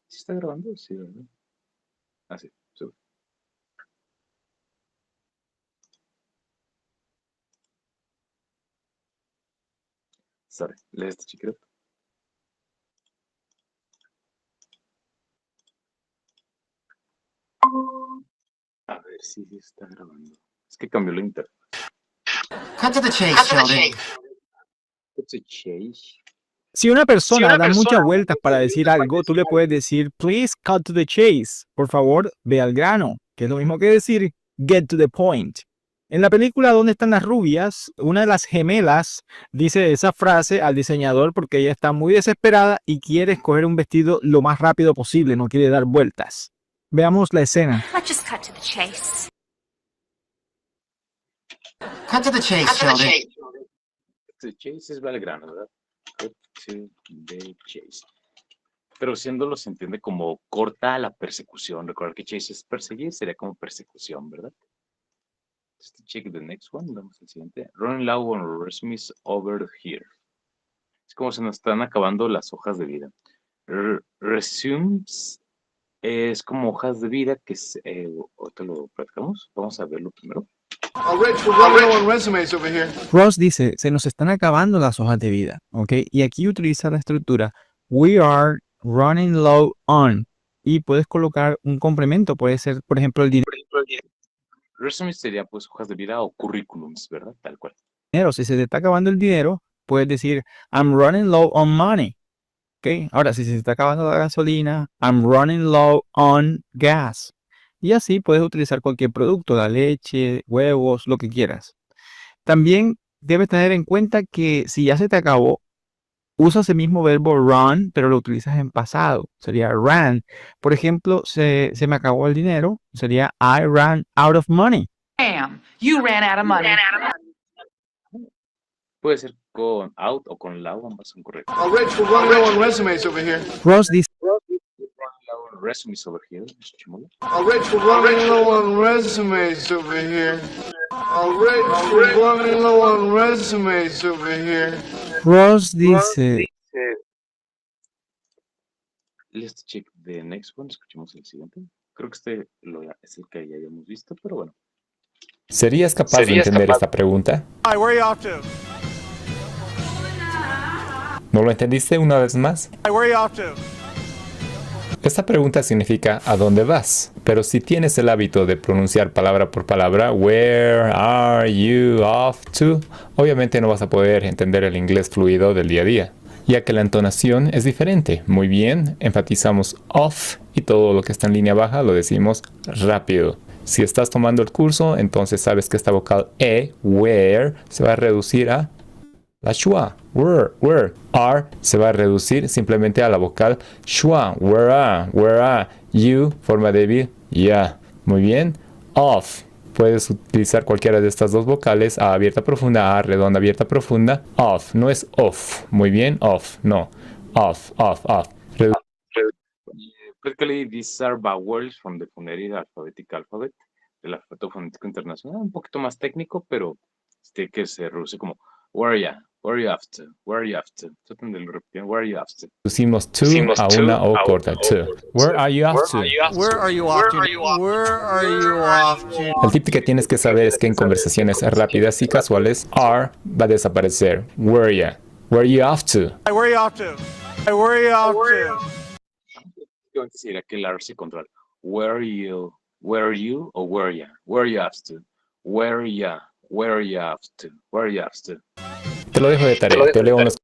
¿Sí está grabando? Sí, ¿verdad? Ah, sí, sube. Sorry, lee este chiquito. A ver si sí está grabando. Es que cambió la internet. Cut to the chase, Sheldon. Si una persona da muchas vueltas para decir algo, tú le puedes decir, please cut to the chase. Por favor, ve al grano, que es lo mismo que decir, get to the point. En la película ¿Dónde están las rubias?, una de las gemelas dice esa frase al diseñador porque ella está muy desesperada y quiere escoger un vestido lo más rápido posible, no quiere dar vueltas. Veamos la escena. Let's just cut to the chase. Cut to the chase, Sheldon. The chase es va al grano, ¿verdad? Cut to the chase. Traduciéndolo se entiende como corta la persecución. Recordar que chase es perseguir, sería como persecución, ¿verdad? Just to check the next one, vamos al siguiente. Running low on resumes over here. Es como se nos están acabando las hojas de vida. Resumes es como hojas de vida que ahorita lo practicamos. Vamos a verlo primero. Ross dice, se nos están acabando las hojas de vida, ¿ok? Y aquí utiliza la estructura we are running low on. Y puedes colocar un complemento, puede ser, por ejemplo, el dinero. Resumes sería pues hojas de vida o currículums, ¿verdad? Tal cual. Si se te está acabando el dinero, puedes decir I'm running low on money. ¿Ok? Ahora, si se te está acabando la gasolina, I'm running low on gas. Y así puedes utilizar cualquier producto, la leche, huevos, lo que quieras. También debes tener en cuenta que si ya se te acabó, usas el mismo verbo run, pero lo utilizas en pasado. Sería ran. Por ejemplo, se me acabó el dinero, sería I ran out of money. Damn, you ran out of money. Puede ser con out o con low, ambas son correctas. Ross dice, Resumes over here. Escuchémoslo. Ross dice, Let's check the next one. Escuchemos el siguiente. Creo que es el que ya habíamos visto, pero bueno. ¿Serías capaz de entender esta pregunta? Hi, where are you off to? ¿No lo entendiste una vez más? Hi, where are you off to? Esta pregunta significa ¿a dónde vas? Pero si tienes el hábito de pronunciar palabra por palabra, where are you off to? Obviamente no vas a poder entender el inglés fluido del día a día, ya que la entonación es diferente. Muy bien, enfatizamos off y todo lo que está en línea baja lo decimos rápido. Si estás tomando el curso, entonces sabes que esta vocal E, where, se va a reducir a la schwa, where. R se va a reducir simplemente a la vocal schwa, where are. You, forma débil, ya. Muy bien. Off. Puedes utilizar cualquiera de estas dos vocales, A abierta profunda, A redonda abierta profunda. Off, no es off. Muy bien, off, no. Off. Quickly, these are vowels from the phonetic alphabetic alphabet, del alfabeto fonético internacional. Un poquito más técnico, pero que se reduce como where are you after? Where are you after? Traten de lo repetir. Where are you after? Reducimos to a una O corta, to. Where are you off to? Where are you off to? Where are you off to? El tip que tienes que saber es que en conversaciones rápidas y casuales, R va a desaparecer. Where are you off to? Hi, where are you off to? Hi, where are you off to? Sería que el R se controla. Where are you o where are you? Where are you off to? Where are you off to? Where are you off to? Te lo dejo de tarea, te leo unos.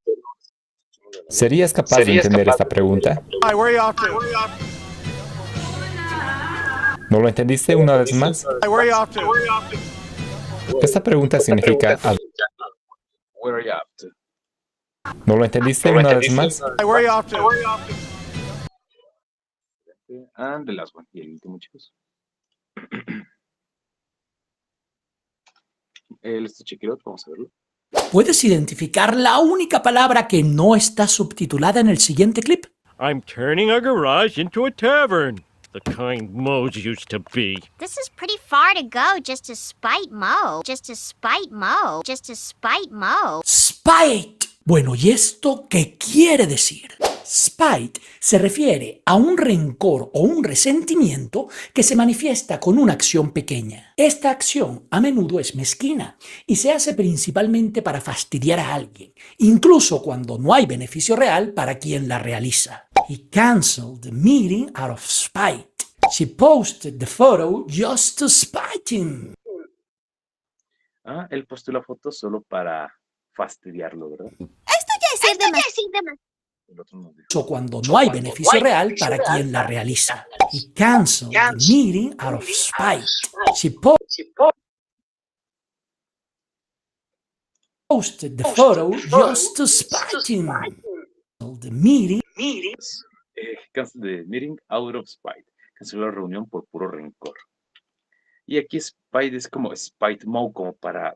¿Serías capaz de entender esta pregunta? Hi, where are you off to? ¿No lo entendiste una vez más? Hi, where are you off to? Esta pregunta significa Where are you off to? ¿No lo entendiste una vez más? Hi, where are you off to? And the last one. Y el último, chicos. Check it out, vamos a verlo. ¿Puedes identificar la única palabra que no está subtitulada en el siguiente clip? I'm turning a garage into a tavern. The kind Moe's used to be. This is pretty far to go just to spite Moe. Just to spite Moe. Just to spite Moe. Spite. Bueno, ¿y esto qué quiere decir? Spite se refiere a un rencor o un resentimiento que se manifiesta con una acción pequeña. Esta acción a menudo es mezquina y se hace principalmente para fastidiar a alguien, incluso cuando no hay beneficio real para quien la realiza. He canceled the meeting out of spite. She posted the photo just to spite him. Ah, él postó la foto solo para fastidiarlo, ¿verdad? El otro nos dijo. O cuando no hay beneficio real para quien la realiza. He canceled the meeting out of spite. She posted the photo just to spite him. The meeting. Cancel the meeting out of spite. Canceló la reunión por puro rencor. Y aquí spite es como spite Moe, como para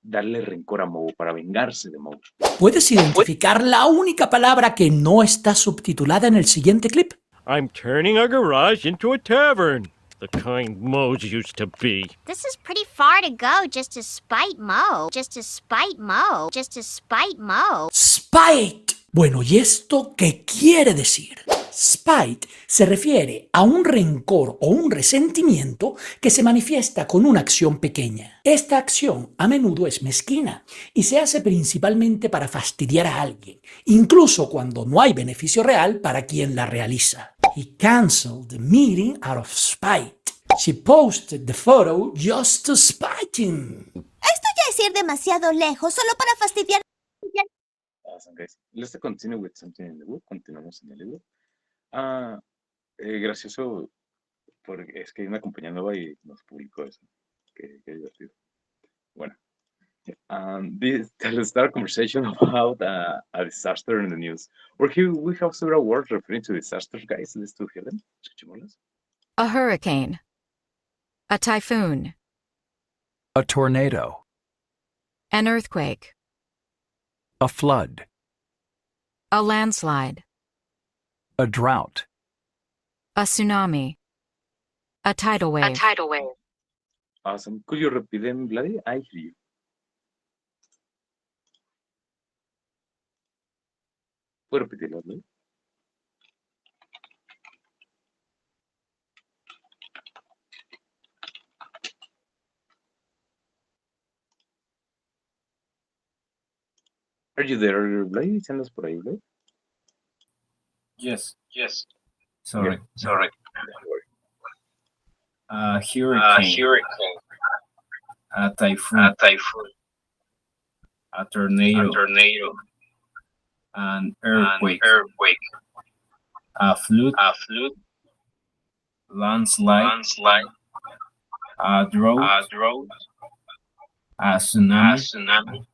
darle rencor a Moe, para vengarse de Moe. ¿Puedes identificar la única palabra que no está subtitulada en el siguiente clip? I'm turning our garage into a tavern, the kind Moe's used to be. This is pretty far to go just to spite Mo. Just to spite Mo. Just to spite Mo. Spite. Bueno, ¿y esto qué quiere decir? Spite se refiere a un rencor o un resentimiento que se manifiesta con una acción pequeña. Esta acción a menudo es mezquina y se hace principalmente para fastidiar a alguien, incluso cuando no hay beneficio real para quien la realiza. He canceled the meeting out of spite. She posted the photo just to spite him. Esto ya es ir demasiado lejos, solo para fastidiar. Awesome, guys. Let's continue with something in the book. Continuamos en el libro. Gracioso, porque es que hay una compañía nueva y nos publicó eso. Qué divertido. Bueno. Let's start a conversation about a disaster in the news. Here we have several words referring to disasters, guys. Let's do hear them. Escuchémoslas. A hurricane. A typhoon. A tornado. An earthquake. A flood. A landslide. A drought. A tsunami. A tidal wave. A tidal wave. Awesome. Could you repeat them, Vladi? I hear you. ¿Puedo repetirlo, Vladi? Are you there, Vladi? ¿Andas por ahí, Vladi? Yes. Sorry. Hurricane. A typhoon. A tornado. An earthquake. A flood. Landslide. A drought. A tsunami.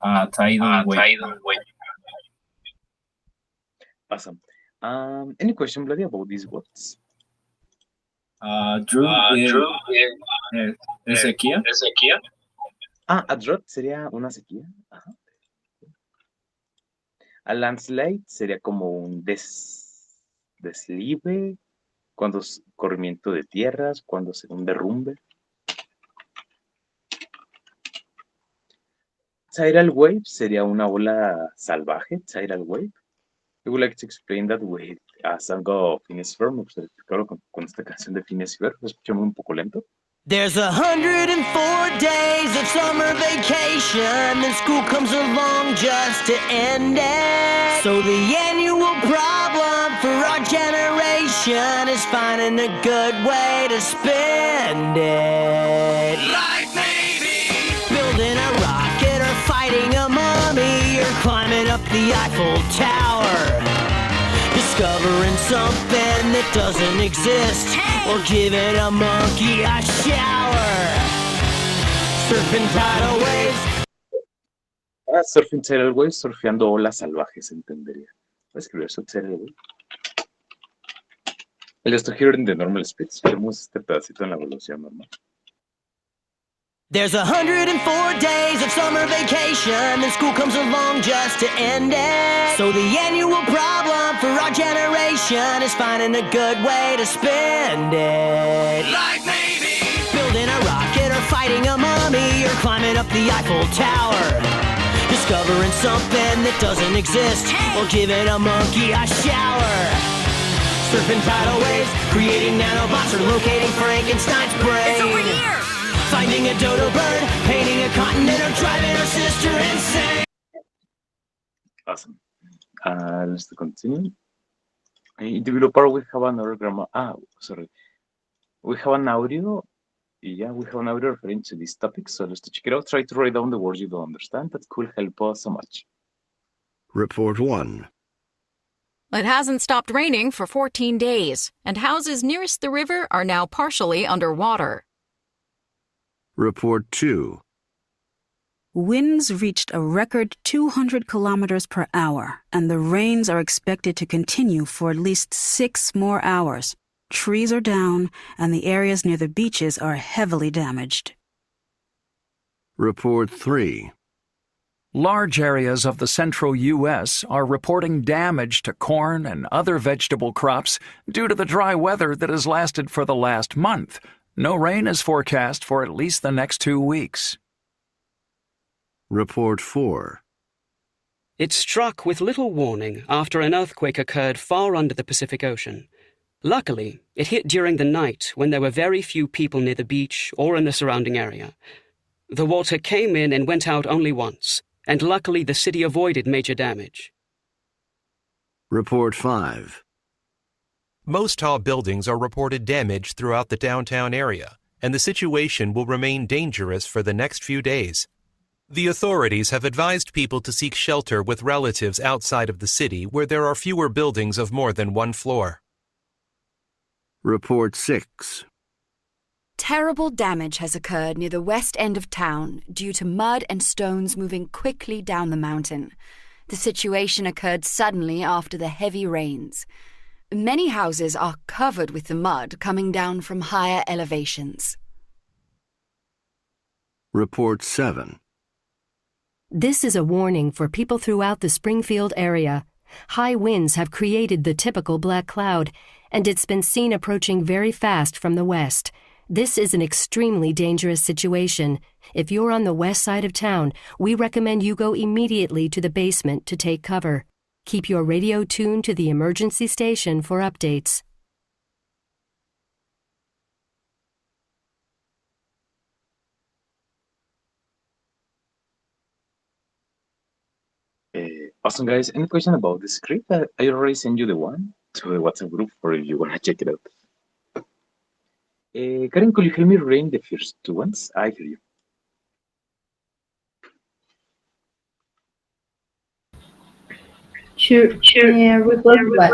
A tidal wave. Awesome. Any question, Vladi, about these words? Sequía. A drought sería una sequía. Ajá. A landslide sería como un deslive, cuando es corrimiento de tierras, cuando es un derrumbe. Tidal wave sería una ola salvaje, tidal wave. I would like to explain that with a song of Phineas Ferb. Me gustaría explicarlo con esta canción de Phineas Ferb. Lo escuchamos un poco lento. There's 104 days of summer vacation, and school comes along just to end it. So the annual problem for our generation is finding a good way to spend it. Like maybe building a rocket or fighting a mummy or climbing up the Eiffel Tower. Discovering something that doesn't exist, or giving a monkey a shower. Surfing tidal waves. Surfing tidal waves, surfeando olas salvajes, entendería. Voy a escribir eso, tidal wave. Let's hear in the normal speed. Vemos este pedacito en la velocidad normal. There's 104 days of summer vacation, and school comes along just to end it. So the annual problem for our generation is finding a good way to spend it. Like maybe building a rocket or fighting a mummy or climbing up the Eiffel Tower. discovering something that doesn't exist, or giving a monkey a shower. Surfing tidal waves, creating nanobots, or locating Frankenstein's brain. It's over here! Finding a dodo bird, painting a continent, or driving her sister insane. Awesome. Let's continue. In developer, we have another grammar. Sorry. We have an audio. Yeah, we have an audio referring to this topic. So let's check it out. Try to write down the words you don't understand. That could help us so much. Report 1. It hasn't stopped raining for 14 days, and houses nearest the river are now partially underwater. Report 2. Winds reached a record 200 kilometers per hour, and the rains are expected to continue for at least 6 more hours. Trees are down, and the areas near the beaches are heavily damaged. Report 3. Large areas of the central U.S. are reporting damage to corn and other vegetable crops due to the dry weather that has lasted for the last month. No rain is forecast for at least the next 2 weeks. Report 4. It struck with little warning after an earthquake occurred far under the Pacific Ocean. Luckily, it hit during the night when there were very few people near the beach or in the surrounding area. The water came in and went out only once, and luckily the city avoided major damage. Report 5. Most tall buildings are reported damaged throughout the downtown area, and the situation will remain dangerous for the next few days. The authorities have advised people to seek shelter with relatives outside of the city where there are fewer buildings of more than one floor. Report 6. Terrible damage has occurred near the west end of town due to mud and stones moving quickly down the mountain. The situation occurred suddenly after the heavy rains. Many houses are covered with the mud coming down from higher elevations. Report 7. This is a warning for people throughout the Springfield area. High winds have created the typical black cloud, and it's been seen approaching very fast from the west. This is an extremely dangerous situation. If you're on the west side of town, we recommend you go immediately to the basement to take cover. Keep your radio tuned to the emergency station for updates. Awesome, guys. Any question about the script? I already sent you the one to the WhatsApp group for if you want to check it out. Karen, could you help me read the first 2 ones? I hear you. Sure. Report 1.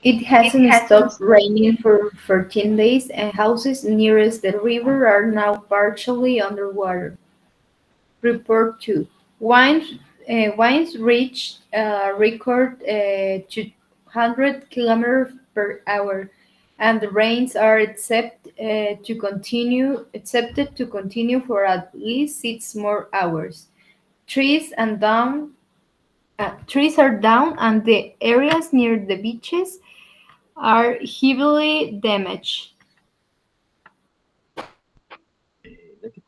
It hasn't stopped raining for 14 days, and houses nearest the river are now partially underwater. Report 2. Winds reached a record 200 kilometers per hour, and the rains are accepted to continue for at least 6 more hours. Trees are down, and the areas near the beaches are heavily damaged.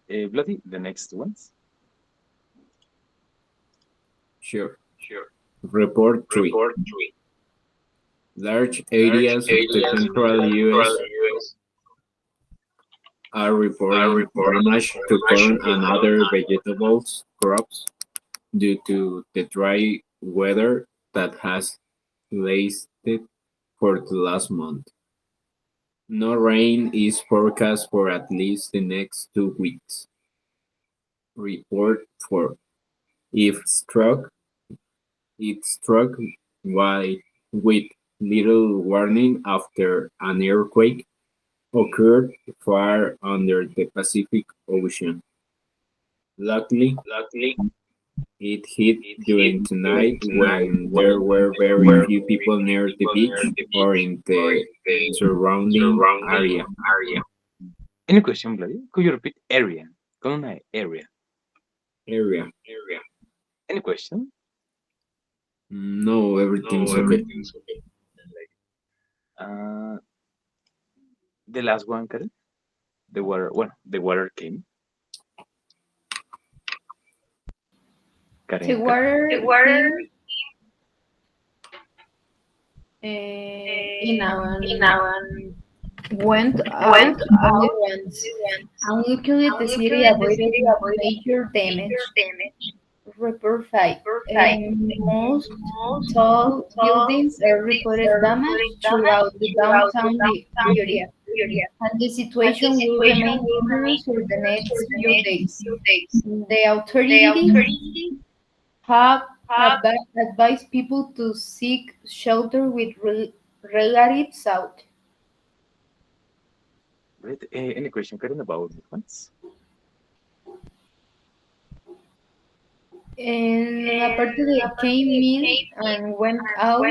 Bloody, the next ones. Sure. Report 3. Large areas of the central U.S. are reporting damage to corn and other vegetables crops due to the dry weather that has lasted for the last month. No rain is forecast for at least the next 2 weeks. Report 4. It struck with little warning after an earthquake occurred far under the Pacific Ocean. Luckily, it hit during the night when there were very few people near the beach or in the surrounding area. Any question, Bloody? Could you repeat area? Colonna area. Area. Any question? No, everything's okay. The last one, Karen. The water came. The water went out only once. Luckily, the city avoided major damage. Report 5. Most tall buildings are reported damaged throughout the downtown area, and the situation will remain dangerous for the next few days. The authorities have advised people to seek shelter with relatives out. Great. Any question, Karen, about movements? Aparte de came in and went out,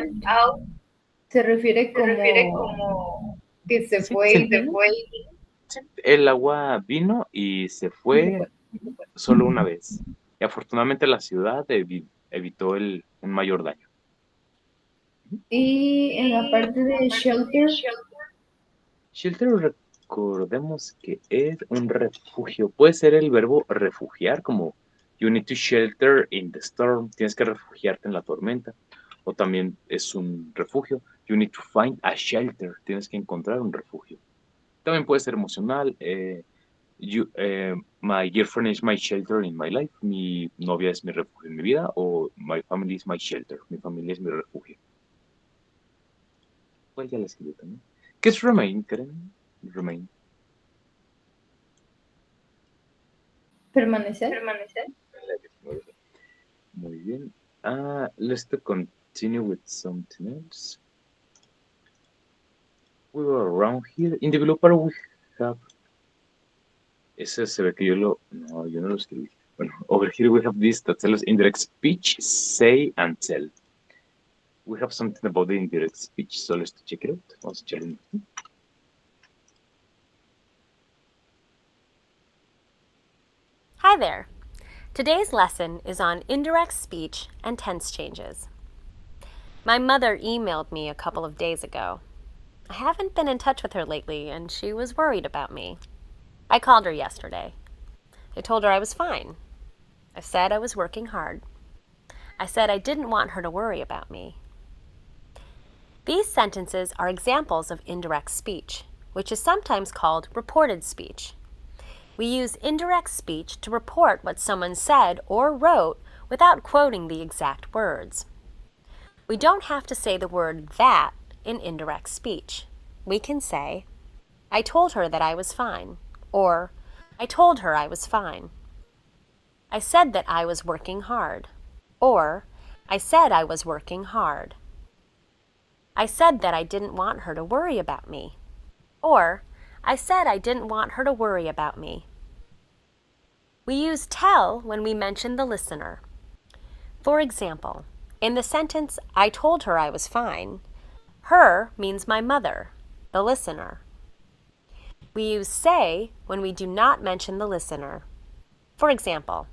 se refiere como que se Sí, fue sí, y vino. sí. El agua vino y se fue solo una vez. Y afortunadamente la ciudad evitó un mayor daño. Y en la parte de shelter, Shelter, recordemos que es un refugio. Puede ser el verbo refugiar, como you need to shelter in the storm. Tienes que refugiarte en la tormenta. O también es un refugio. You need to find a shelter. Tienes que encontrar un refugio. También puede ser emocional. My girlfriend is my shelter in my life. Mi novia es mi refugio en mi vida. O my family is my shelter. Mi familia es mi refugio. ¿Cuál ya la escribí también? ¿Qué es remain, Karen? Remain. permanecer. Muy bien. Let's continue with something else. We were around here. In developer we have. Ese se ve que yo no lo escribí. Bueno, over here we have this that tells us indirect speech, say and tell. We have something about the indirect speech, so let's check it out. Vamos a echarle un... Hi there. Today's lesson is on indirect speech and tense changes. My mother emailed me a couple of days ago. I haven't been in touch with her lately, and she was worried about me. I called her yesterday. I told her I was fine. I said I was working hard. I said I didn't want her to worry about me. These sentences are examples of indirect speech, which is sometimes called reported speech. We use indirect speech to report what someone said or wrote without quoting the exact words. We don't have to say the word that in indirect speech. We can say, I told her that I was fine, or I told her I was fine. I said that I was working hard, or I said I was working hard. I said that I didn't want her to worry about me, or I said I didn't want her to worry about me. We use tell when we mention the listener. For example, in the sentence, I told her I was fine, her means my mother, the listener. We use say when we do not mention the listener. For example,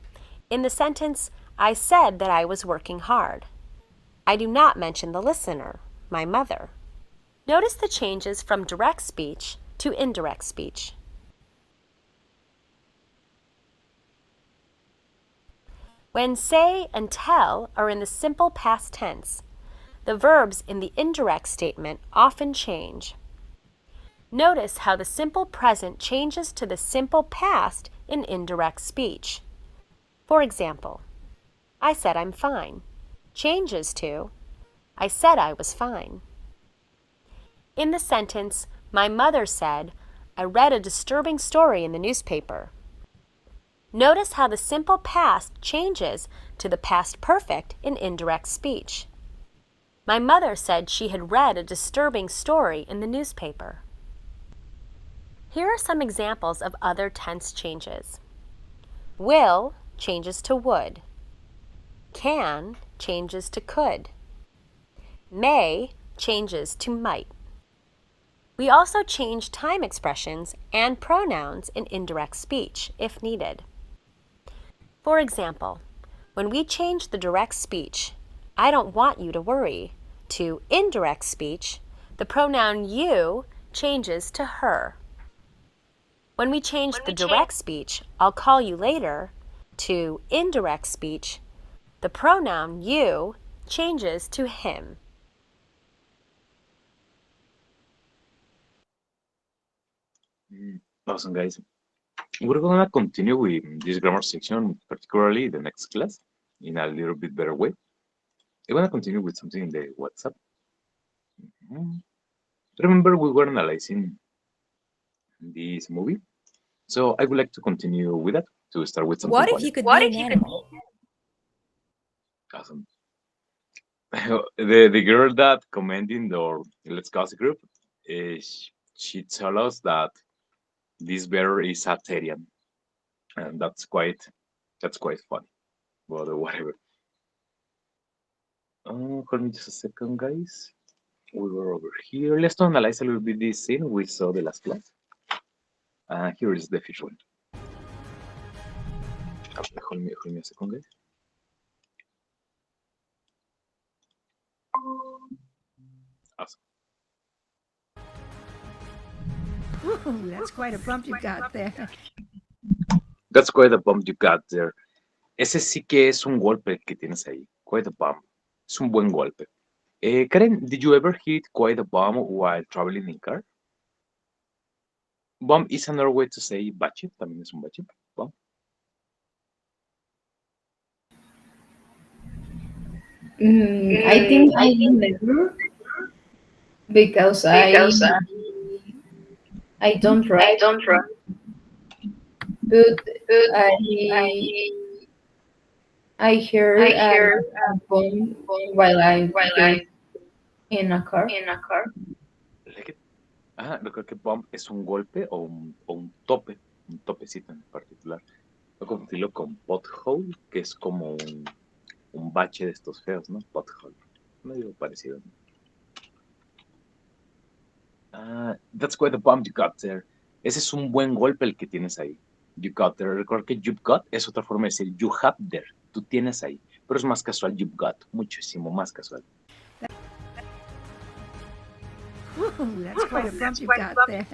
in the sentence, I said that I was working hard. I do not mention the listener, my mother. Notice the changes from direct speech to indirect speech. When say and tell are in the simple past tense, the verbs in the indirect statement often change. Notice how the simple present changes to the simple past in indirect speech. For example, I said I'm fine changes to I said I was fine. In the sentence, my mother said, I read a disturbing story in the newspaper. Notice how the simple past changes to the past perfect in indirect speech. My mother said she had read a disturbing story in the newspaper. Here are some examples of other tense changes. Will changes to would. Can changes to could. May changes to might. We also change time expressions and pronouns in indirect speech if needed. For example, when we change the direct speech, I don't want you to worry, to indirect speech, the pronoun you changes to her. When we change the direct speech, I'll call you later, to indirect speech, The pronoun you changes to him. Awesome, guys. We're gonna continue with this grammar section, particularly the next class, in a little bit better way. I'm gonna continue with something in the WhatsApp. Remember, we were analyzing this movie, so I would like to continue with that to start with something What if funny. you could be an animal? Awesome. The girl that commented or Let's Gossip group, she tell us that this bear is a terrier, and that's quite funny. But whatever. Hold me just a second, guys. We were over here. Let's analyze a little bit this scene we saw the last class. Here is the fish one. Hold me a second, guys. Awesome. Ooh, that's quite a bump you got there. That's quite a bump you got there. Ese sí que es un golpe que tienes ahí. Quite a bump. Es un buen golpe. Karen, did you ever hit quite a bump while traveling in car? Bump is another way to say bache. También es un bache. Bump. I think I never because I don't drive. But I hear a phone while I'm in a car. Yo creo que bump es un golpe o un tope, un topecito en particular. Voy a confundirlo con pothole, que es como un bache de estos feos, ¿no? Pothole. Medio parecido. That's quite a bump you got there. Ese es un buen golpe el que tienes ahí. You got there. Recuerda que you've got es otra forma de decir you have there. Tú tienes ahí. Pero es más casual you've got. Muchísimo más casual. Ooh, that's quite a bump you got there.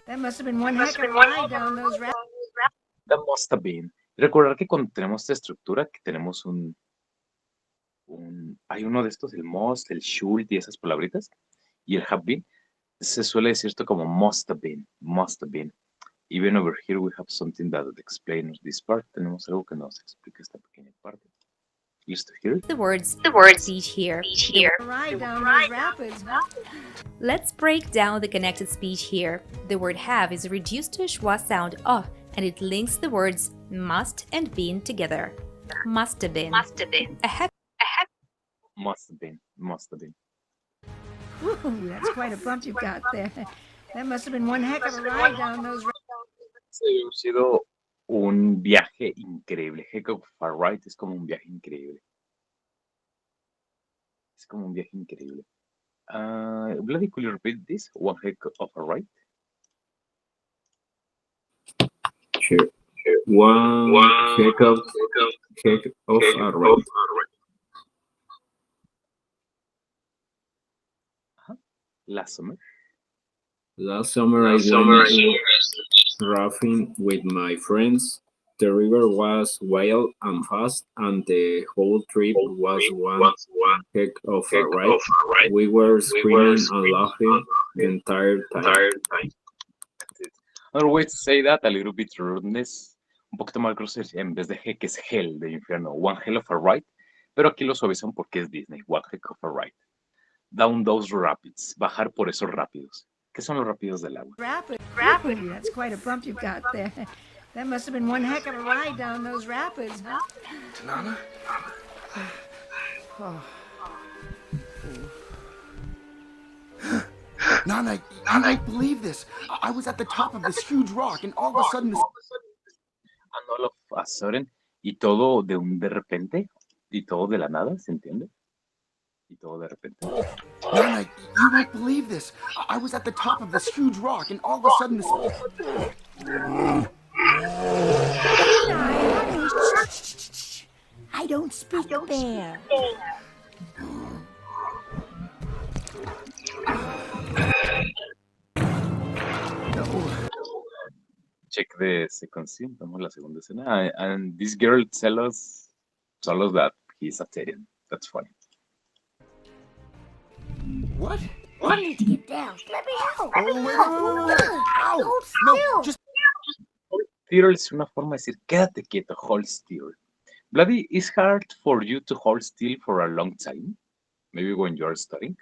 That must have been one heck of a ride down those rapids. That must have been. Recordar que cuando tenemos esta estructura, que tenemos hay uno de estos, el must, el should y esas palabritas, y el have been, se suele decir esto como must have been, must have been. Even over here we have something that explains this part. Tenemos algo que nos explica esta pequeña parte. Listo, here. The words speech here. Ride down those rapids, huh? Let's break down the connected speech here. The word have is reduced to a schwa sound and it links the words must and been together. Must have been. A heck. Must have been. Ooh, that's quite a bump you got there. That must have been one heck of a ride down those rapids. Ha sido un viaje increíble. Heck of a ride es como un viaje increíble. Bloody, could you repeat this? One heck of a ride? Sure. One heck of a ride. Last summer. Last summer I went rafting with my friends. The river was wild and fast, and the whole trip was one heck of a ride. We were screaming and laughing the entire time. Another way to say that, a little bit rudeness, un poquito más grosero, en vez de heck es hell de infierno, one hell of a ride, pero aquí lo suavizan porque es Disney, one heck of a ride. Down those rapids, bajar por esos rápidos. ¿Qué son los rápidos del agua? Rapid. That's quite a bump you got there. That must have been one heck of a ride down those rapids, huh? Nana? Nana, I don't believe this. I was at the top of this huge rock, and all of a sudden this... And all of a sudden, y todo de repente, y todo de la nada, ¿se entiende? Y todo de repente. Nana, you won't believe this. I was at the top of this huge rock, and all of a sudden this... I don't speak bear. Check the second scene. Vamos a la segunda escena. And this girl tell us that he's Arcturian. That's funny. What? You need to get down. Let me help. Oh, wait. Ow! No, just Still es una forma de decir quédate quieto, hold still. Bloody, it's hard for you to hold still for a long time. Maybe when you're studying.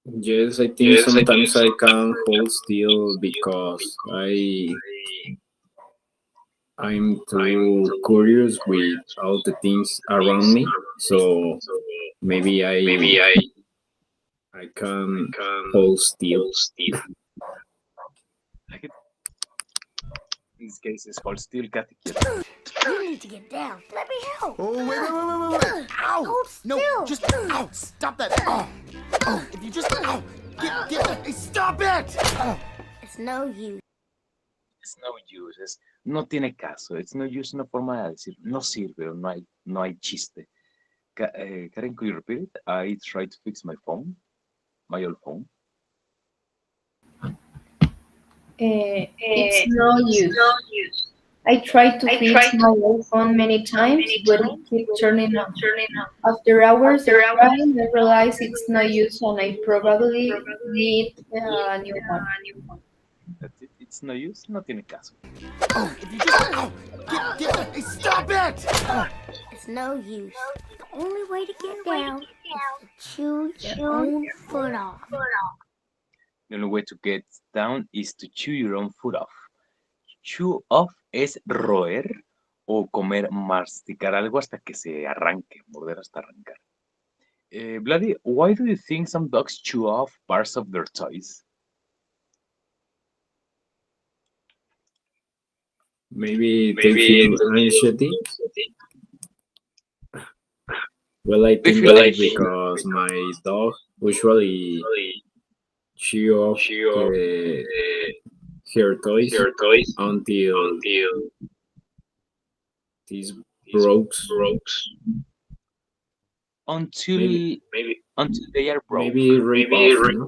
Yes, I think sometimes I can hold still because I'm too curious with all the things around me. So maybe I can hold still. In this case, it's hold still, quédate quieto. You need to get down. Let me help. Oh, wait. Ow! Hold No, still. just ow! Stop that! Oh, if you just get, hey, stop it! It's no use. It's no use, no tiene caso. It's no use, una forma de decir no sirve o no hay chiste. Karen, could you repeat it? I tried to fix my phone, my old phone. It's no use. I tried to fix my old phone many times, but it keeps turning off. After hours of trying, I realized it's no use and I probably need a new one. That's it. It's no use, no tiene caso. Oh, if you just get, hey, stop it! It's no use. The only way to get down is to chew your own foot off. The only way to get down is to chew your own foot off. Chew off es roer o comer, masticar algo hasta que se arranque, morder hasta arrancar. Bloody, why do you think some dogs chew off parts of their toys? Maybe they feel anxiety. Well, I think that because my dog usually chew off her toys until these broke. Until they are broke. Maybe rip off,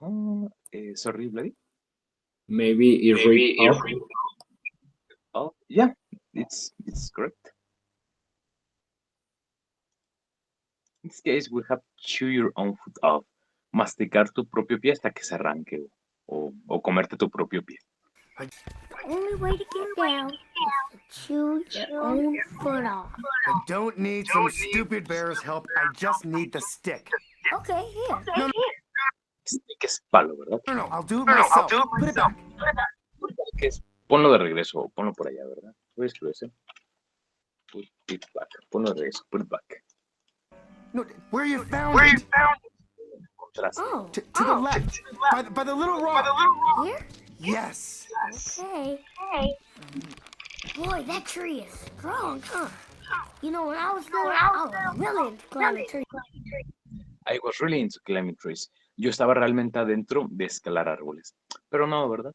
no? Sorry, Bloody? Maybe it rip off. Oh, yeah, it's correct. In this case, we have chew your own foot off. Masticar tu propio pie hasta que se arranque o comerte tu propio pie. The only way to get down is to chew your own foot off. I don't need some stupid bear's help. I just need the stick. Okay, here. No, Stick es palo, ¿verdad? no, I'll do it myself. Put it back. Ponlo de regreso, ponlo por allá, ¿verdad? Voy a escribir eso. Put it back. Ponlo de regreso, put it back. No, where you found it? Contraste. Oh, To the left, by the little rock. here? Yes. Okay. Boy, that tree is strong, huh? You know, when I was little, I was really into climbing trees. I was really into climbing trees. Yo estaba realmente adentro de escalar árboles. Pero no, ¿verdad?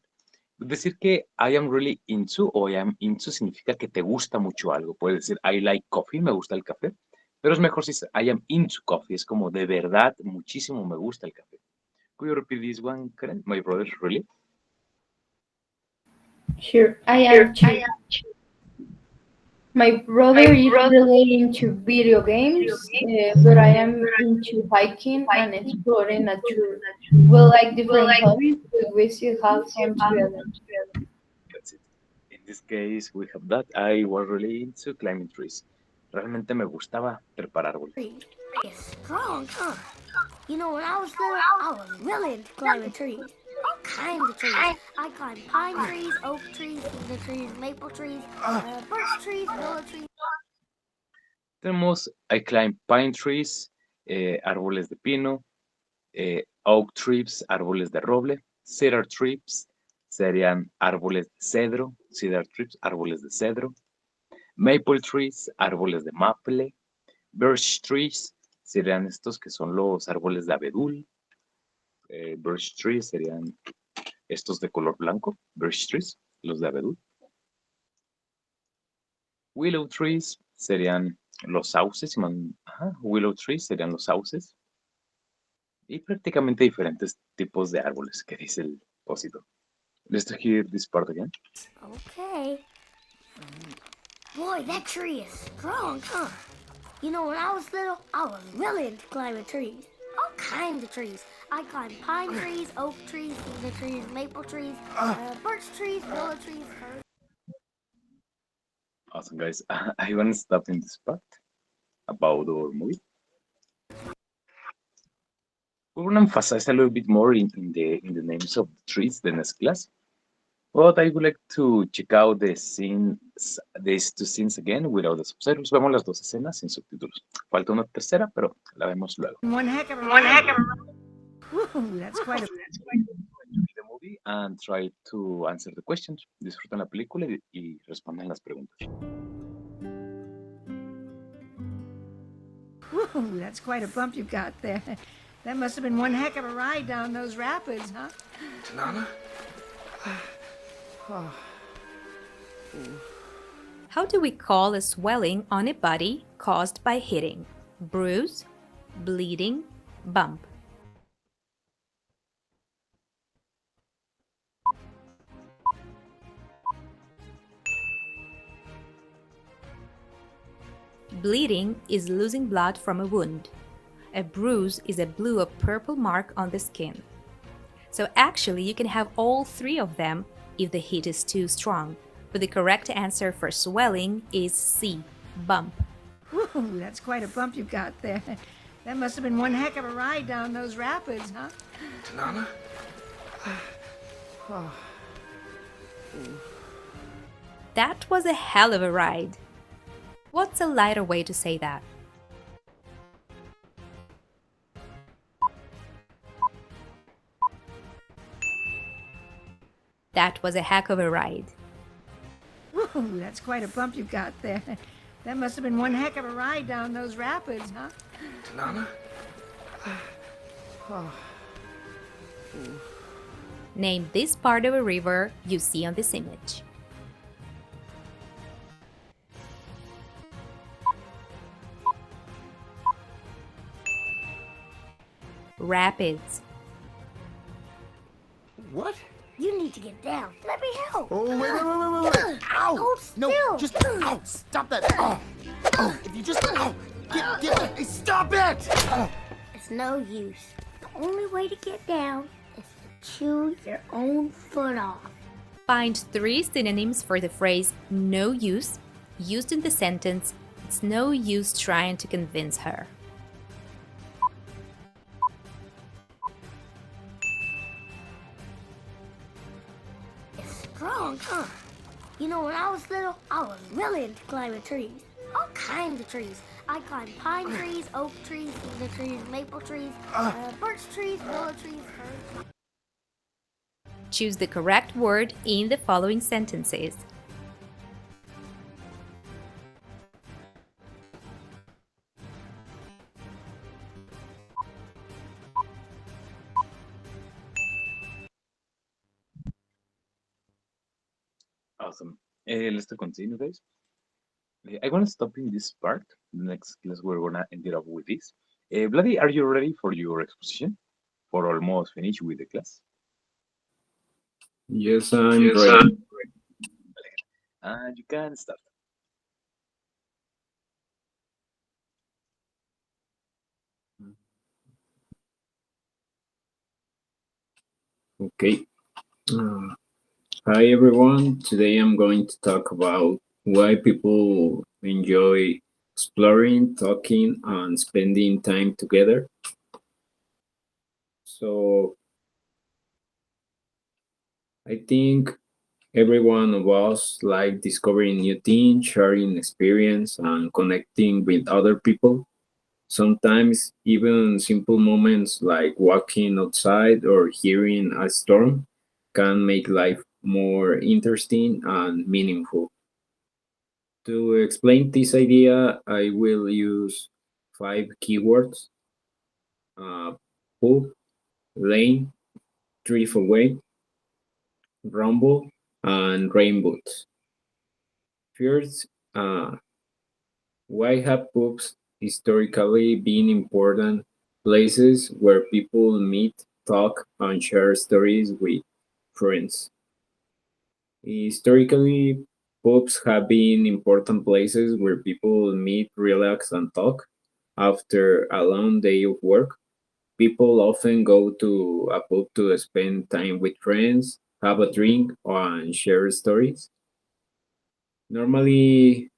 Decir que I am really into o I am into significa que te gusta mucho algo. Puedes decir I like coffee, me gusta el café. Pero es mejor si es I am into coffee. Es como de verdad muchísimo me gusta el café. Could you repeat this one, Karen? My brother, really? Sure, I am too. My brother is really into video games, but I am into hiking and exploring nature. We like different hobbies, but we still have fun together. That's it. In this case, we have that. I was really into climbing trees. Realmente me gustaba trepar árboles. It's strong, huh? You know, when I was little, I was really into climbing trees. All kinds of trees. I climbed pine trees, oak trees, cedar trees, maple trees, birch trees, willow trees. Tenemos I climb pine trees, árboles de pino, oak trees, árboles de roble, cedar trees serían árboles de cedro, cedar trees, árboles de cedro, maple trees, árboles de maple, birch trees serían estos que son los árboles de abedul, birch trees serían estos de color blanco, birch trees, los de abedul. Willow trees serían los sauces, willow trees serían los sauces. Y prácticamente diferentes tipos de árboles que dice el pósito. Let's hear this part again. Okay. Boy, that tree is strong, huh? You know, when I was little, I was really into climbing trees. All kinds of trees. I climbed pine trees, oak trees, cedar trees, maple trees, birch trees, willow trees, firs. Awesome, guys. I want to stop in this part about our movie. We want to emphasize a little bit more in the names of the trees the next class. But I would like to check out these two scenes again without the subtitles. Vemos las dos escenas sin subtítulos. Falta una tercera, pero la vemos luego. One heck of a Woo, that's quite a The movie and try to answer the questions. Disfruten la película y respondan las preguntas. Woo, that's quite a bump you got there. That must have been one heck of a ride down those rapids, huh? Tanana? How do we call a swelling on a body caused by hitting? Bruise, bleeding, bump. Bleeding is losing blood from a wound. A bruise is a blue or purple mark on the skin. So actually you can have all three of them if the heat is too strong. But the correct answer for swelling is C, bump. Woo, that's quite a bump you got there. That must have been one heck of a ride down those rapids, huh? Tanana? That was a hell of a ride. What's a lighter way to say that? That was a heck of a ride. Woo, that's quite a bump you got there. That must have been one heck of a ride down those rapids, huh? Tanana? Name this part of a river you see on this image. Rapids. What? You need to get down. Let me help. Oh, wait. Ow! Hold still. No, just, ow, stop that. Oh, if you just, get, hey, stop it! It's no use. The only way to get down is to chew your own foot off. Find three synonyms for the phrase no use used in the sentence, it's no use trying to convince her. Strong, huh? You know, when I was little, I was really into climbing trees. All kinds of trees. I climbed pine trees, oak trees, cedar trees, maple trees, birch trees, willow trees, firs. Choose the correct word in the following sentences. Awesome. Let's continue, guys. I want to stop in this part. The next class we're gonna end it up with this. Bloody, are you ready for your exposition? For almost finish with the class? Yes, I'm ready. And you can start. Okay. Hi everyone. Today I'm going to talk about why people enjoy exploring, talking, and spending time together. So I think every one of us like discovering new things, sharing experience, and connecting with other people. Sometimes even simple moments like walking outside or hearing a storm can make life more interesting and meaningful. To explain this idea, I will use 5 keywords: poop, lane, drift away, rumble, and rainbows. First, why have pubs historically been important places where people meet, talk, and share stories with friends? Historically, pubs have been important places where people meet, relax, and talk. After a long day of work, people often go to a pub to spend time with friends, have a drink, and share stories. Normally,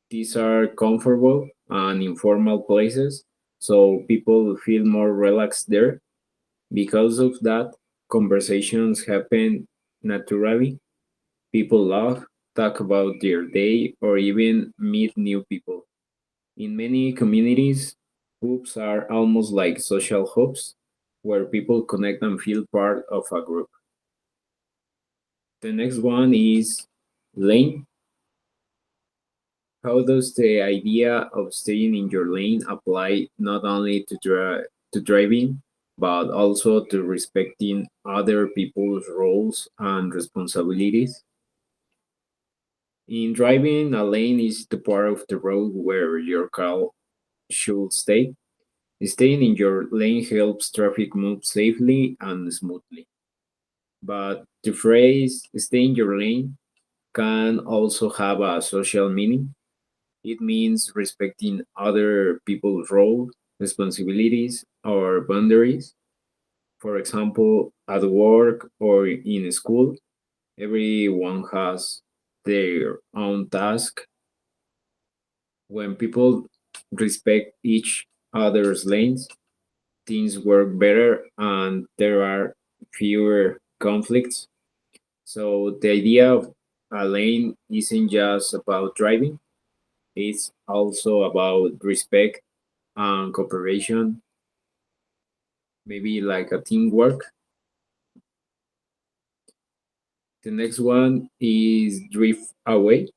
these are comfortable and informal places, so people feel more relaxed there. Because of that, conversations happen naturally. People laugh, talk about their day, or even meet new people. In many communities, pubs are almost like social hubs where people connect and feel part of a group. The next one is lane. How does the idea of staying in your lane apply not only to driving, but also to respecting other people's roles and responsibilities? In driving, a lane is the part of the road where your car should stay. Staying in your lane helps traffic move safely and smoothly. But the phrase stay in your lane can also have a social meaning. It means respecting other people's role, responsibilities, or boundaries. For example, at work or in school, everyone has their own task. When people respect each other's lanes, things work better and there are fewer conflicts. So the idea of a lane isn't just about driving, it's also about respect and cooperation, maybe like a teamwork. The next one is drift away.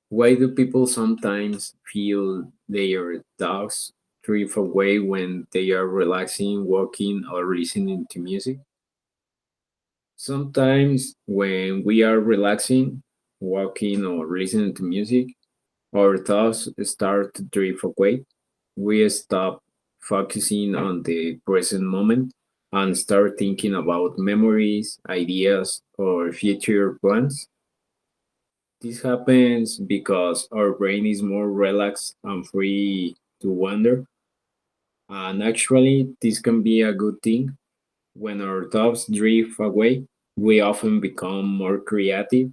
Why do people sometimes feel their dogs drift away when they are relaxing, walking, or listening to music? Sometimes when we are relaxing, walking, or listening to music, our thoughts start to drift away. We stop focusing on the present moment and start thinking about memories, ideas, or future plans. This happens because our brain is more relaxed and free to wander. And actually, this can be a good thing. When our thoughts drift away, we often become more creative.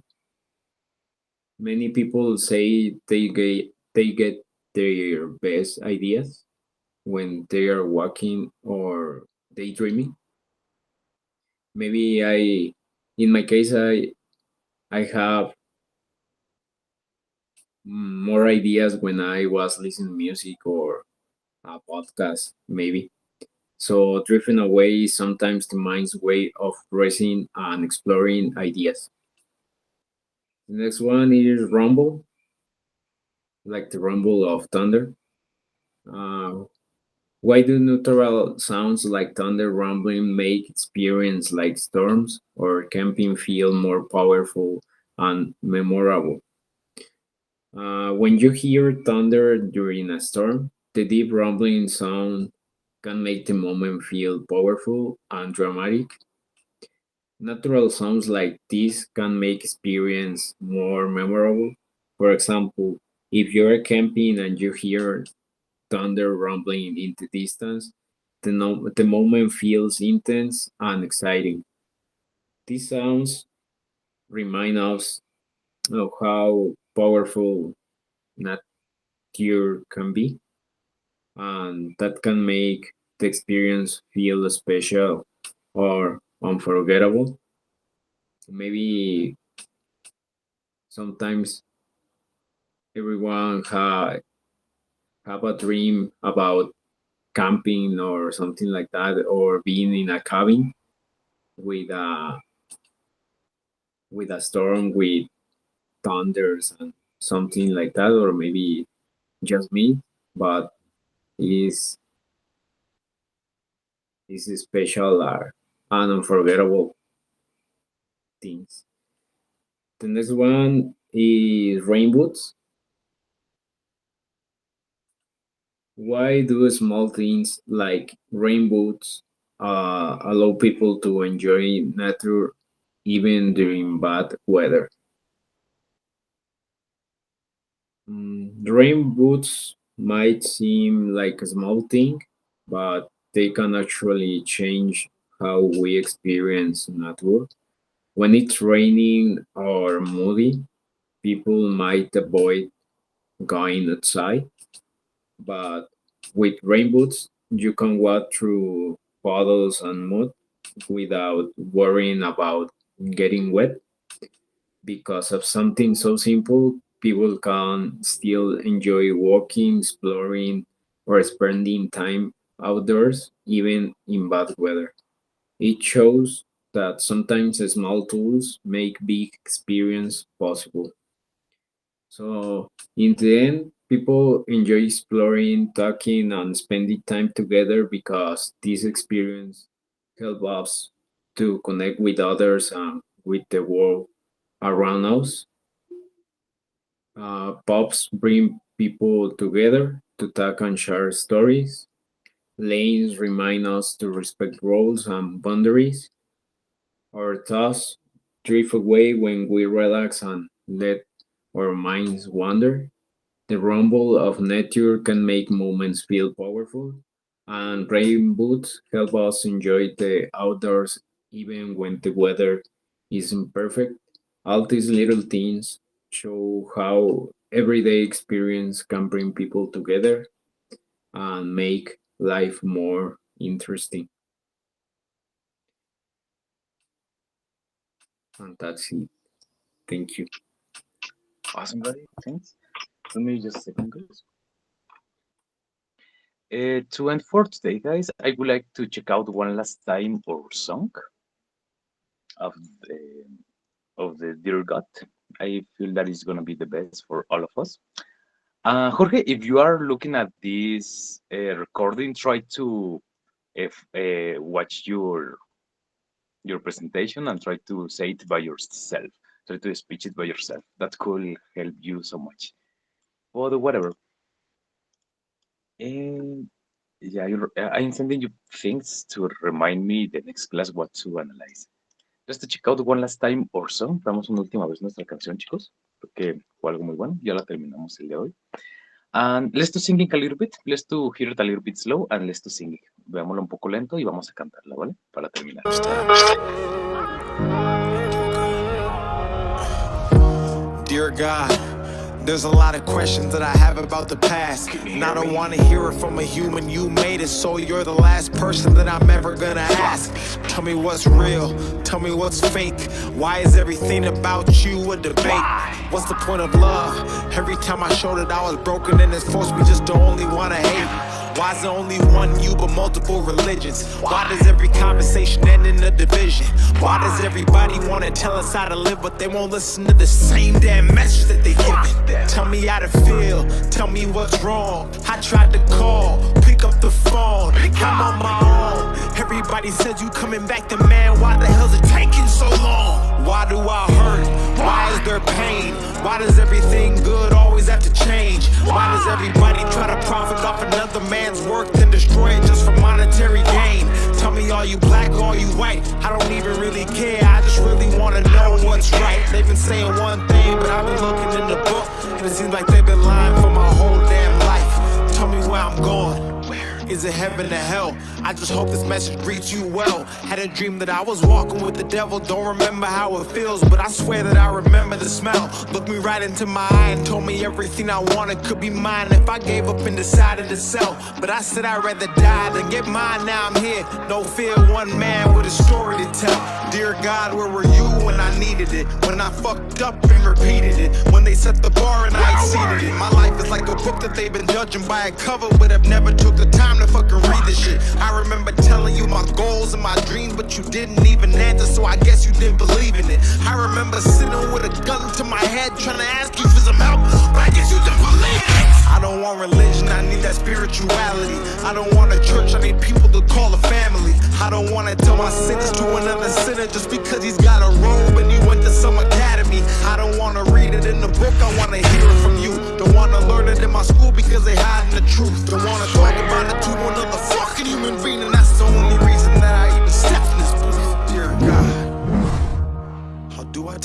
Many people say they get their best ideas when they are walking or daydreaming. Maybe in my case, I have more ideas when I was listening to music or a podcast, maybe. So drifting away is sometimes the mind's way of resting and exploring ideas. The next one is rumble, like the rumble of thunder. Uh, why do natural sounds like thunder rumbling make experience like storms or camping feel more powerful and memorable? When you hear thunder during a storm, the deep rumbling sound can make the moment feel powerful and dramatic. Natural sounds like this can make experience more memorable. For example, if you're camping and you hear thunder rumbling in the distance, the moment feels intense and exciting. These sounds remind us of how powerful nature can be, and that can make the experience feel special or unforgettable. Maybe sometimes everyone have a dream about camping or something like that, or being in a cabin with a storm with thunders and something like that, or maybe just me, but is is special or unforgettable things. The next one is rainbows. Why do small things like rainbows allow people to enjoy nature even during bad weather. Rain boots might seem like a small thing, but they can actually change how we experience nature. When it's raining or muddy, people might avoid going outside, but with rain boots, you can walk through puddles and mud without worrying about getting wet. Because of something so simple, people can still enjoy walking, exploring, or spending time outdoors, even in bad weather. It shows that sometimes small tools make big experience possible. So in the end, people enjoy exploring, talking, and spending time together because this experience help us to connect with others and with the world around us. Pubs bring people together to talk and share stories. Lanes remind us to respect rules and boundaries. Our thoughts drift away when we relax and let our minds wander. The rumble of nature can make moments feel powerful, and rain boots help us enjoy the outdoors even when the weather isn't perfect. All these little things show how everyday experience can bring people together and make life more interesting. And that's it. Thank you. Awesome, buddy. Thanks. Let me just a second, guys. To end for today, guys, I would like to check out one last time our song of the of the Dear God. I feel that is gonna be the best for all of us. Jorge, if you are looking at this recording, try to if watch your presentation and try to say it by yourself. Try to speak it by yourself. That could help you so much. Or whatever. And yeah, I'm sending you things to remind me the next class what to analyze. Just to check out one last time or so. Vamos una última vez nuestra canción, chicos, porque fue algo muy bueno. Ya la terminamos el de hoy. And let's to sing it a little bit. Let's to hear it a little bit slow and let's to sing it. Veámoslo un poco lento y vamos a cantarla, ¿vale? Para terminar. Dear God, there's a lot of questions that I have about the past, and I don't want to hear it from a human. You made it, so you're the last person that I'm ever gonna ask. Tell me what's real, tell me what's fake. Why is everything about you a debate? What's the point of love? Every time I showed it I was broken, and it's forced me just to only wanna hate. Why is there only one you but multiple religions? Why does every conversation end in a division? Why does everybody want to tell us how to live, but they won't listen to the same damn message that they giving? Tell me how to feel, tell me what's wrong. I tried to call, pick up the phone, I'm on my own. Everybody said you coming back to man, why the hell's it taking so long? Why do I hurt? Why is there pain? Why does everything good always have to change? Why does everybody try to profit off another man's work then destroy it just for monetary gain? Tell me, are you black or are you white? I don't even really care, I just really wanna know what's right. They've been saying one thing, but I've been looking in the book, and it seems like they've been lying for my whole damn life. Tell me where I'm going. Is it heaven or hell? I just hope this message reads you well. Had a dream that I was walking with the devil. Don't remember how it feels, but I swear that I remember the smell. Looked me right into my eye and told me everything I wanted could be mine if I gave up and decided to sell. But I said I'd rather die than get mine. Now I'm here, no fear, one man with a story to tell. Dear God, where were you when I needed it? When I fucked up and repeated it? When they set the bar and I exceeded it? My life is like a book that they've been judging by a cover, but I've never took the time to fucking read this shit. I remember telling you my goals and my dreams, but you didn't even answer, so I guess you didn't believe in it. I remember sitting with a gun to my head trying to ask you for some help, but I guess you didn't believe it. I don't want religion, I need that spirituality. I don't want a church, I need people to call a family. I don't want to tell my sins to another sinner just because he's got a robe and he went to some academy. I don't want to read it in the book, I want to hear it from you. Don't want to learn it in my school because they hiding the truth. Don't want to talk about it to another fucking human being, and that's the only reason that I even stepped in this booth. Dear God.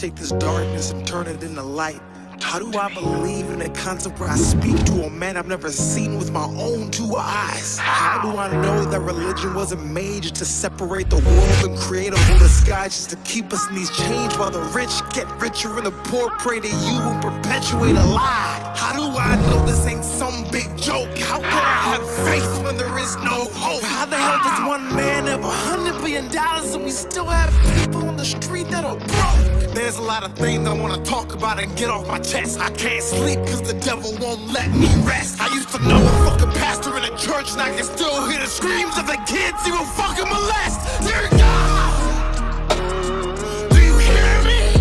take this darkness and turn it into light? How do I believe in a concept where I speak to a man I've never seen with my own two eyes? How do I know that religion wasn't made just to separate the world and create a whole disguise just to keep us in these chains while the rich get richer and the poor pray to you and perpetuate a lie? How do I know this ain't some big joke? How can I have faith when there is no hope? How the hell does one man have $100 billion and we still have people on the street that are broke? There's a lot of things I wanna talk about and get off my chest. I can't sleep cause the devil won't let me rest. I used to know a fucking pastor in a church and I can still hear the screams of the kids he will fucking molest. Dear God, do you hear me?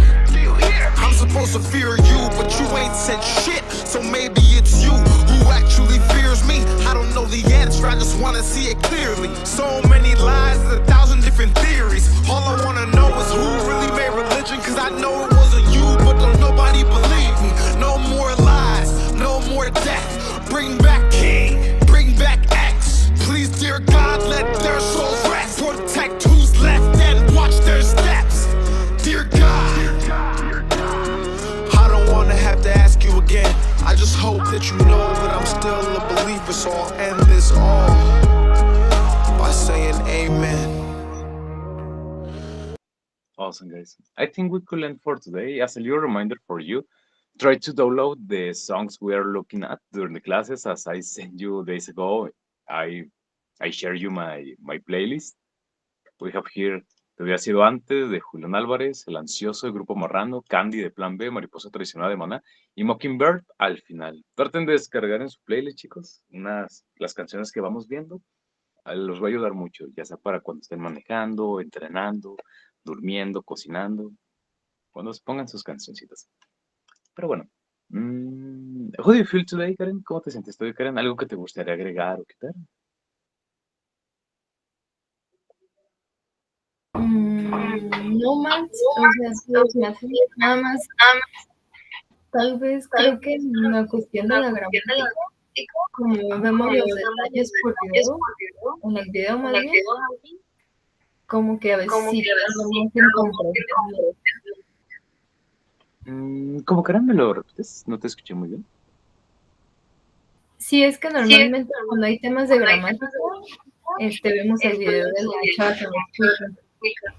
I'm supposed to fear you, but you ain't said shit. So maybe it's you who actually fears me. I don't know the answer, I just wanna see it clearly. So many lies, 1,000 different theories. All I wanna know is who really made religion, cause I know it wasn't you, but don't nobody believe me. No more lies, no more death. Bring back King, bring back X. Please, dear God, let their souls rest. Protect who's left and watch their steps. Dear God, I don't wanna have to ask you again. I just hope that you know that I'm still a believer, so I'll end this all by saying amen. Awesome, guys. I think we could end for today. As a little reminder for you, try to download the songs we are looking at during the classes. As I sent you days ago, I share you my playlist. We have here Te hubiera sido antes, de Julián Álvarez, El Ansioso, de Grupo Marrano, Candy, de Plan B, Mariposa Traicionada, de Maná, y Mockingbird al final. Traten de descargar en su playlist, chicos, las canciones que vamos viendo. Los va a ayudar mucho, ya sea para cuando estén manejando, entrenando, durmiendo, cocinando, cuando se pongan sus cancioncitas. Pero bueno, how do you feel today, Karen? ¿Cómo te sientes hoy, Karen? ¿Algo que te gustaría agregar o quitar? No más, o sea, todos me hacen nada más. Tal vez creo que en la cuestión de la gramática, como vemos los detalles por video, en el video más bien, como que a veces sí tardamos en comprender. ¿Cómo, Karen? ¿Me lo repites? No te escuché muy bien. Sí, es que normalmente cuando hay temas de gramática, vemos el video de la chava que me explica.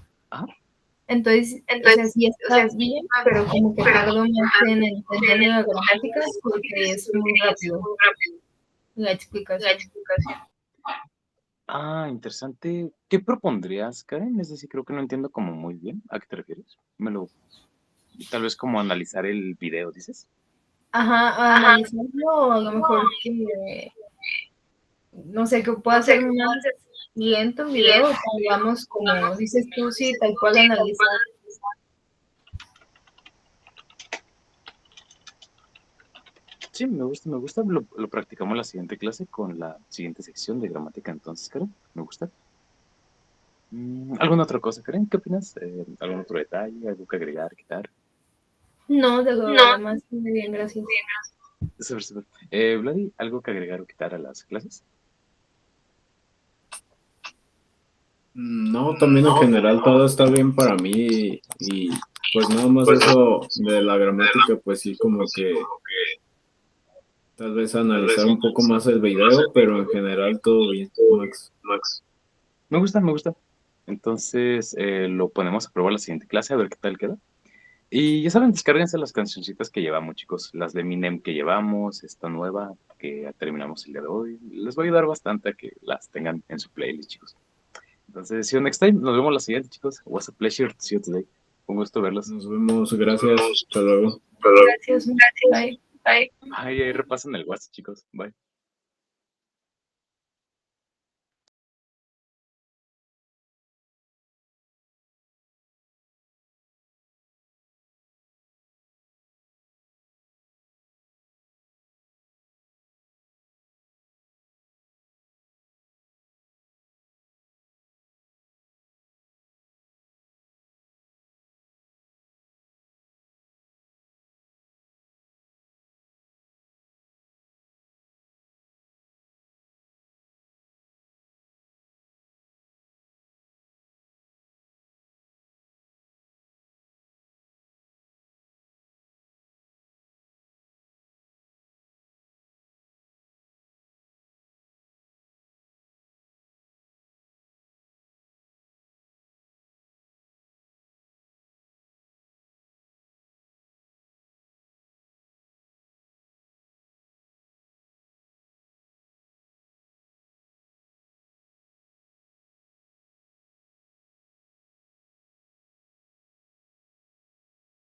Entonces, o sea, sí está bien, pero como que tardo más en entender la gramática porque es muy rápido la explicación. Interesante. ¿Qué propondrías, Karen? Es decir, creo que no entiendo como muy bien. ¿A qué te refieres? Tal vez como analizar el video, ¿dices? Ajá, analizarlo, a lo mejor que, no sé, que pueda ser más lento el video, digamos, como dices tú, sí, tal cual analizar. Sí, me gusta. Lo practicamos en la siguiente clase con la siguiente sección de gramática. Entonces, Karen, me gusta. ¿Alguna otra cosa, Karen? ¿Qué opinas? ¿Algún otro detalle? ¿Algo que agregar, quitar? No, de lo demás, muy bien, gracias. Súper. Vladi, ¿algo que agregar o quitar a las clases? No, también en general todo está bien para mí y pues nada más eso de la gramática, pues sí, como que tal vez analizar un poco más el video, pero en general todo bien, Max. Me gusta. Entonces, lo ponemos a prueba la siguiente clase, a ver qué tal queda. Y ya saben, descárguense las cancioncitas que llevamos, chicos. Las de Eminem que llevamos, esta nueva que ya terminamos el día de hoy. Les va a ayudar bastante a que las tengan en su playlist, chicos. Entonces, see you next time. Nos vemos la siguiente, chicos. It was a pleasure to see you today. Un gusto verlos. Nos vemos, gracias. Hasta luego. Gracias. Bye. Ahí repasan el WhatsApp, chicos. Bye.